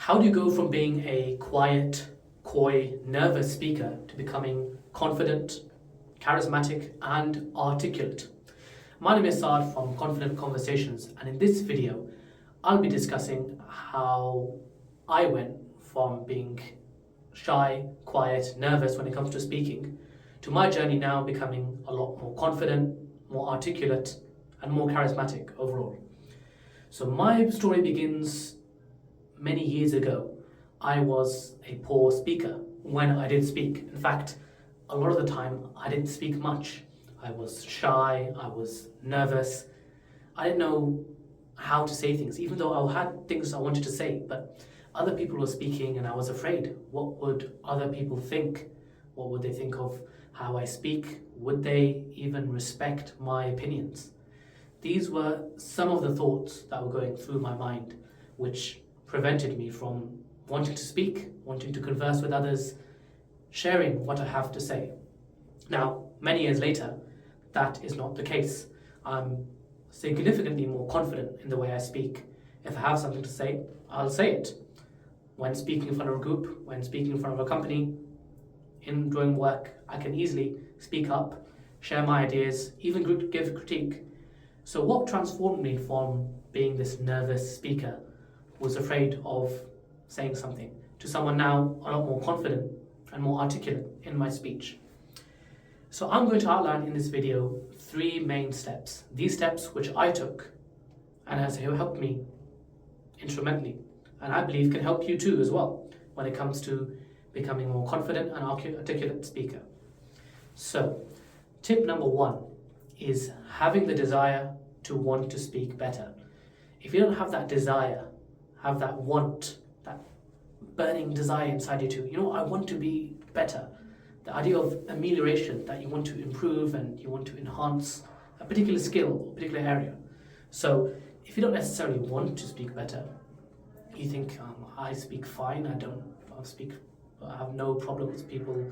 How do you go from being a quiet, coy, nervous speaker to becoming confident, charismatic, and articulate? My name is Saad from Confident Conversations, and in this video, I'll be discussing how I went from being shy, quiet, nervous when it comes to speaking to my journey now becoming a lot more confident, more articulate, and more charismatic overall. So, my story begins many years ago. I was a poor speaker when I did speak. In fact, a lot of the time I didn't speak much. I was shy, I was nervous. I didn't know how to say things, even though I had things I wanted to say, but other people were speaking and I was afraid. What would other people think? What would they think of how I speak? Would they even respect my opinions? These were some of the thoughts that were going through my mind, which prevented me from wanting to speak, wanting to converse with others, sharing what I have to say. Now, many years later, that is not the case. I'm significantly more confident in the way I speak. If I have something to say, I'll say it. When speaking in front of a group, when speaking in front of a company, in doing work, I can easily speak up, share my ideas, even give critique. So what transformed me from being this nervous speaker who was afraid of saying something to someone now a lot more confident and more articulate in my speech? So I'm going to outline in this video 3 main steps. These steps which I took and has helped me instrumentally, and I believe can help you too as well when it comes to becoming a more confident and articulate speaker. So, tip number 1 is having the desire to want to speak better. If you don't have that desire, have that want, that burning desire inside you to, I want to be better. The idea of amelioration, that you want to improve and you want to enhance a particular skill or particular area. So if you don't necessarily want to speak better, you think, I speak fine, I have no problem with people,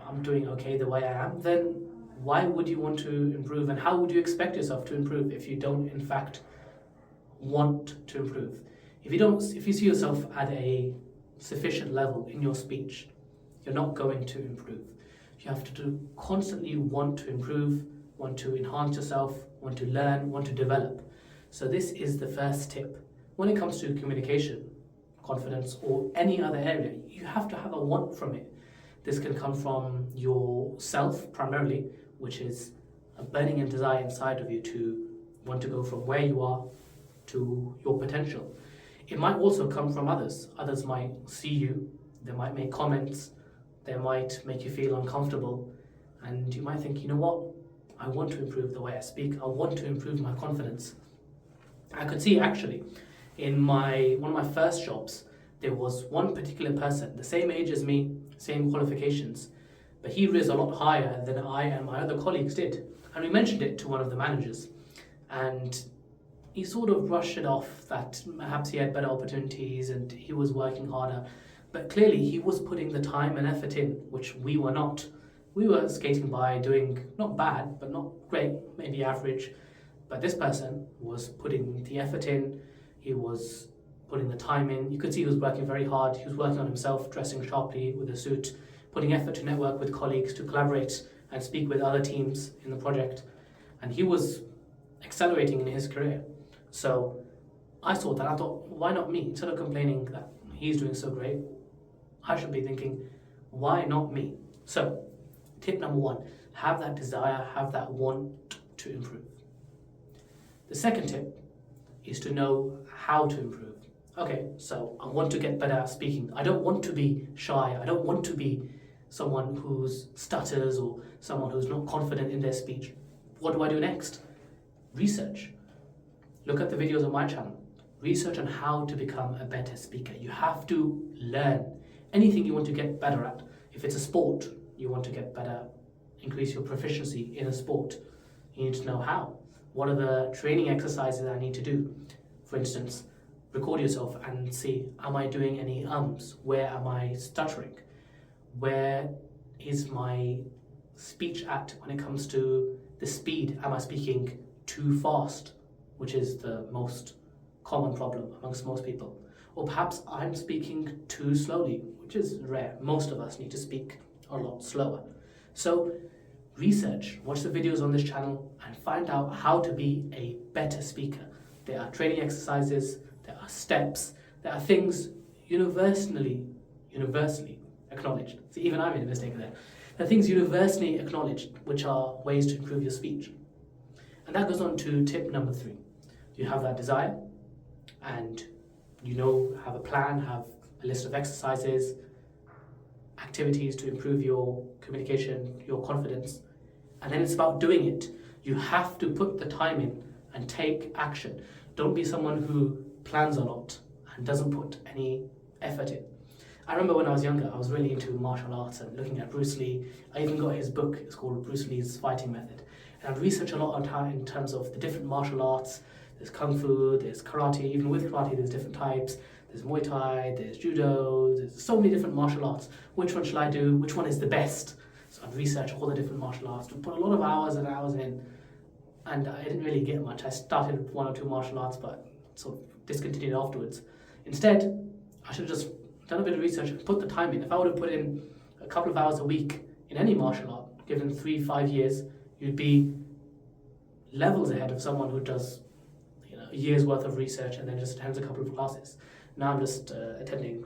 I'm doing okay the way I am, then why would you want to improve, and how would you expect yourself to improve if you don't in fact want to improve? If you see yourself at a sufficient level in your speech, you're not going to improve. You have to constantly want to improve, want to enhance yourself, want to learn, want to develop. So this is the first tip. When it comes to communication, confidence, or any other area, you have to have a want from it. This can come from yourself primarily, which is a burning and desire inside of you to want to go from where you are to your potential. It might also come from others. Others might see you, they might make comments, they might make you feel uncomfortable, and you might think, you know what, I want to improve the way I speak, I want to improve my confidence. I could see actually in one of my first jobs, there was one particular person, the same age as me, same qualifications, but he rose a lot higher than I and my other colleagues did. And we mentioned it to one of the managers, and he sort of brushed it off that perhaps he had better opportunities and he was working harder. But clearly he was putting the time and effort in, which we were not. We were skating by, doing not bad, but not great, maybe average. But this person was putting the effort in, he was putting the time in. You could see he was working very hard. He was working on himself, dressing sharply with a suit, putting effort to network with colleagues, to collaborate and speak with other teams in the project. And he was accelerating in his career. So I saw that, I thought, why not me? Instead of complaining that he's doing so great, I should be thinking, why not me? So, tip number 1, have that desire, have that want to improve. The second tip is to know how to improve. Okay, so I want to get better at speaking. I don't want to be shy. I don't want to be someone who stutters or someone who's not confident in their speech. What do I do next? Research. Look at the videos on my channel. Research on how to become a better speaker. You have to learn. Anything you want to get better at. If it's a sport, you want to get better, increase your proficiency in a sport, you need to know how. What are the training exercises I need to do? For instance, record yourself and see, am I doing any ums? Where am I stuttering? Where is my speech at when it comes to the speed? Am I speaking too fast, which is the most common problem amongst most people. Or perhaps I'm speaking too slowly, which is rare. Most of us need to speak a lot slower. So research, watch the videos on this channel and find out how to be a better speaker. There are training exercises, there are steps, there are things universally acknowledged. See, even I made a mistake there. There are things universally acknowledged which are ways to improve your speech. And that goes on to tip number 3. You have that desire and have a plan, have a list of exercises, activities to improve your communication, your confidence, and then it's about doing it. You have to put the time in and take action. Don't be someone who plans a lot and doesn't put any effort in. I remember when I was younger, I was really into martial arts and looking at Bruce Lee. I even got his book, it's called Bruce Lee's Fighting Method. And I'd research a lot on time in terms of the different martial arts. There's Kung Fu, there's Karate, even with Karate there's different types. There's Muay Thai, there's Judo, there's so many different martial arts. Which one should I do? Which one is the best? So I'd research all the different martial arts, put a lot of hours and hours in, and I didn't really get much. I started 1 or 2 martial arts, but sort of discontinued afterwards. Instead, I should have just done a bit of research and put the time in. If I would have put in a couple of hours a week in any martial art, given 3-5 years, you'd be levels ahead of someone who does a year's worth of research and then just attends a couple of classes. Now I'm just attending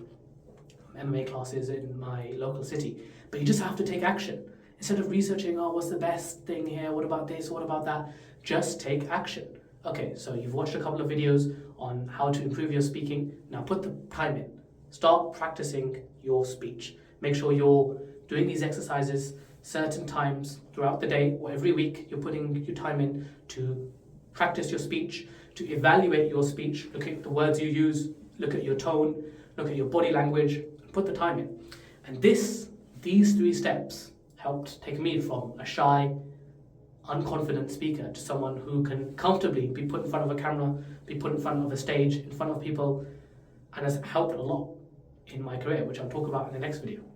MMA classes in my local city. But you just have to take action. Instead of researching, what's the best thing here? What about this? What about that? Just take action. Okay, so you've watched a couple of videos on how to improve your speaking. Now put the time in. Start practicing your speech. Make sure you're doing these exercises certain times throughout the day or every week. You're putting your time in to practice your speech, to evaluate your speech, look at the words you use, look at your tone, look at your body language, put the time in. And these 3 steps helped take me from a shy, unconfident speaker to someone who can comfortably be put in front of a camera, be put in front of a stage, in front of people, and has helped a lot in my career, which I'll talk about in the next video.